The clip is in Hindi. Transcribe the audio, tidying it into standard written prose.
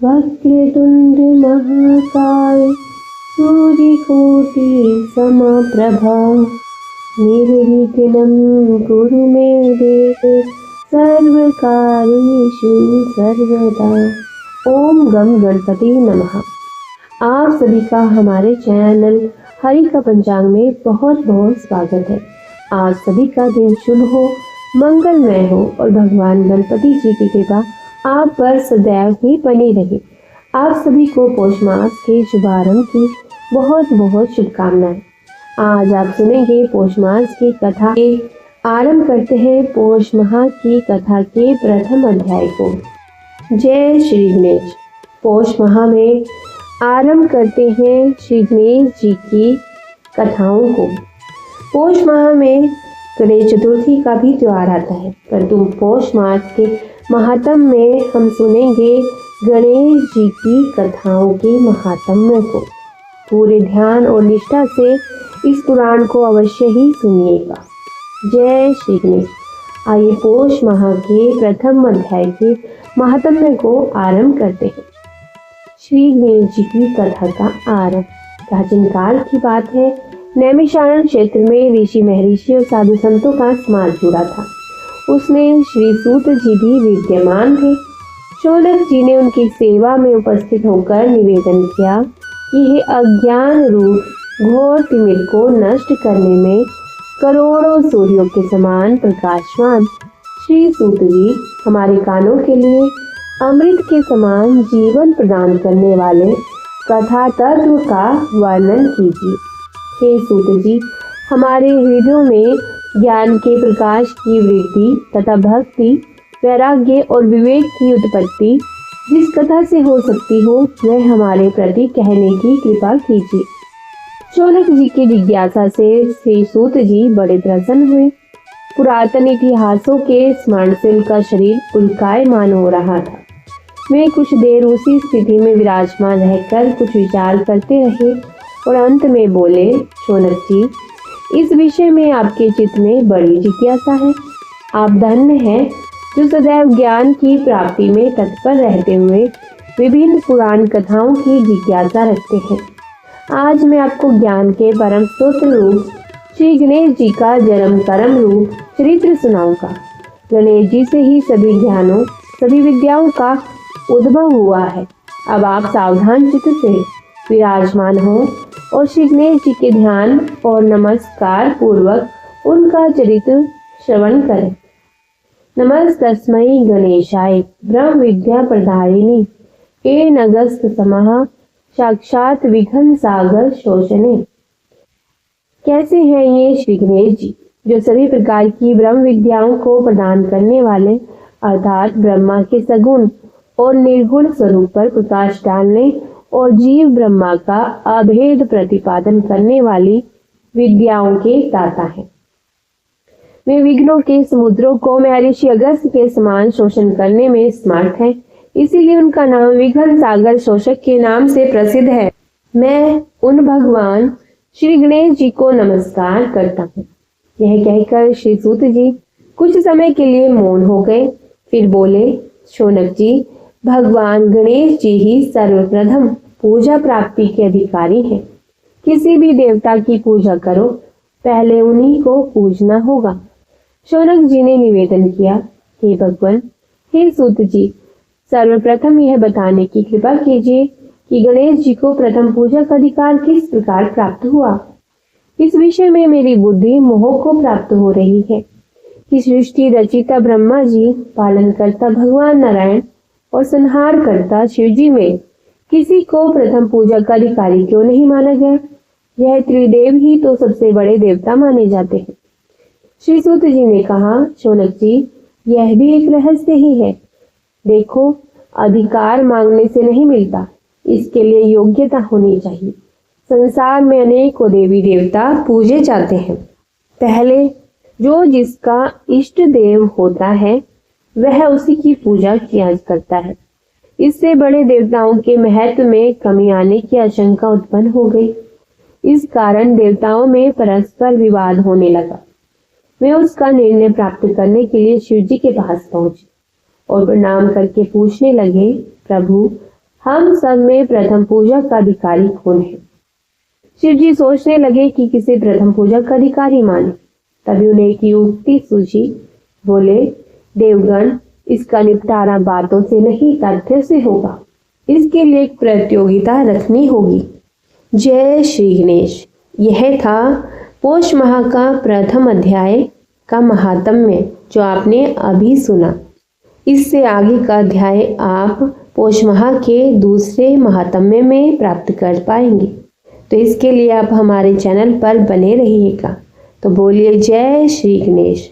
वक्रतुंड महाकाय सूर्यकोटि समप्रभा निर्विघ्नं कुरु मे देव सर्वकार्येषु सर्वदा। ओम गम गणपति नमः। आप सभी का हमारे चैनल हरि का पंचांग में बहुत बहुत स्वागत है। आज सभी का दिन शुभ हो, मंगलमय हो और भगवान गणपति जी की कृपा आप पर सदैव ही बनी रहे। आप सभी को पौष मास के शुभारंभ की बहुत बहुत शुभकामनाएं। आज आप सुनेंगे पौष मास की कथा के आरंभ करते हैं पौष माह की कथा के प्रथम अध्याय को। जय श्री गणेश। पौष माह में आरंभ करते हैं श्री गणेश जी की कथाओं को। पौष माह में गणेश चतुर्थी का भी त्योहार आता है, परंतु पौष मास के महात्म में हम सुनेंगे गणेश जी की कथाओं के महात्म्य को। पूरे ध्यान और निष्ठा से इस पुराण को अवश्य ही सुनिएगा। जय श्री गणेश। आइए पौष माह के प्रथम अध्याय के महात्म्य को आरंभ करते हैं। श्री गणेश जी की कथा का आरंभ प्राचीन काल की बात है। नैमिषारण्य क्षेत्र में ऋषि महर्षि और साधु संतों का समाज जुड़ा था। उसमें श्री सूत जी भी विद्यमान थे। शौनक जी ने उनकी सेवा में उपस्थित होकर निवेदन किया कि हे अज्ञान रूप घोर तिमिर को नष्ट करने में करोड़ों सूर्यों के समान प्रकाशवान श्री सूत जी हमारे कानों के लिए अमृत के समान जीवन प्रदान करने वाले कथा तत्व का वर्णन कीजिए। हे सूत जी, हमारे हृदयों में ज्ञान के प्रकाश की वृद्धि तथा भक्ति, वैराग्य और विवेक की उत्पत्ति जिस कथा से हो सकती हो वह हमारे प्रति कहने की कृपा कीजिए। शौनक जी की जिज्ञासा से श्री सूत जी बड़े प्रसन्न हुए। पुरातन इतिहासों के स्मरण से उनका शरीर पुलकायमान हो रहा था। वे कुछ देर उसी स्थिति में विराजमान रहकर कुछ विचार करते रहे और अंत में बोले, शौनक जी, इस विषय में आपके चित्त में बड़ी जिज्ञासा है। आप धन्य हैं जो सदैव ज्ञान की प्राप्ति में तत्पर रहते हुए विभिन्न पुराण कथाओं की जिज्ञासा रखते हैं। आज मैं आपको ज्ञान के परम स्रोत रूप श्री गणेश जी का जन्म कर्म रूप चरित्र सुनाऊंगा। गणेश जी से ही सभी ज्ञानों, सभी विद्याओं का उद्भव हुआ है। अब आप सावधान चित्त से विराजमान हो और श्री गणेश जी के ध्यान और नमस्कार पूर्वक उनका चरित्र श्रवण करें। नमस्तस्मै गणेशाय ब्रह्म विद्या प्रदायिनी येन अगस्त्य समः साक्षात विघ्न सागर शोषणे। कैसे हैं ये श्री गणेश जी जो सभी प्रकार की ब्रह्म विद्याओं को प्रदान करने वाले अर्थात ब्रह्मा के सगुण और निर्गुण स्वरूप पर प्रकाश डालने और जीव ब्रह्मा का अभेद प्रतिपादन करने वाली विद्याओं के दाता हैं। वे विघ्नों के समुद्रों को महर्षि अगस्त्य के समान शोषण करने में समर्थ हैं, इसीलिए उनका नाम विघ्न सागर शोषक के नाम से प्रसिद्ध है। मैं उन भगवान श्री गणेश जी को नमस्कार करता हूँ। यह कहकर श्री सूत जी कुछ समय के लिए मौन हो गए, फिर बोले, शौनक जी, भगवान गणेश जी ही सर्वप्रथम पूजा प्राप्ति के अधिकारी हैं। किसी भी देवता की पूजा करो, पहले उन्हीं को पूजना होगा। शौनक जी ने निवेदन किया, हे भगवान, हे सूत जी, सर्वप्रथम यह बताने की कृपा कीजिए कि गणेश जी को प्रथम पूजा का अधिकार किस प्रकार प्राप्त हुआ। इस विषय में मेरी बुद्धि मोह को प्राप्त हो रही है कि सृष्टि रचिता ब्रह्मा जी, पालन करता भगवान नारायण और संहार करता शिव जी में किसी को प्रथम पूजा का अधिकारी क्यों नहीं माना गया। यह त्रिदेव ही तो सबसे बड़े देवता माने जाते हैं। श्री सूत जी ने कहा, शौनक जी, यह भी एक रहस्य ही है। देखो, अधिकार मांगने से नहीं मिलता, इसके लिए योग्यता होनी चाहिए। संसार में अनेकों देवी देवता पूजे जाते हैं। पहले जो जिसका इष्ट देव होता है वह उसी की पूजा किया करता है। इससे बड़े देवताओं के महत्व में कमी आने की आशंका उत्पन्न हो गई। इस कारण देवताओं में परस्पर विवाद होने लगा। वे उसका निर्णय प्राप्त करने के लिए शिव जी के पास पहुंचे और प्रणाम करके पूछने लगे, प्रभु, हम सब में प्रथम पूजक का अधिकारी कौन है? शिव जी सोचने लगे कि किसे प्रथम पूजक का अधिकारी माने। तभी उन्हें एक युक्ति सूझी। बोले, देवगण, इसका निपटारा बातों से नहीं तथ्य से होगा। इसके लिए एक प्रतियोगिता रखनी होगी। जय श्री गणेश। यह था पौष माह का प्रथम अध्याय का महात्म्य जो आपने अभी सुना। इससे आगे का अध्याय आप पौष माह के दूसरे महात्म्य में प्राप्त कर पाएंगे। तो इसके लिए आप हमारे चैनल पर बने रहिएगा। तो बोलिए जय श्री गणेश।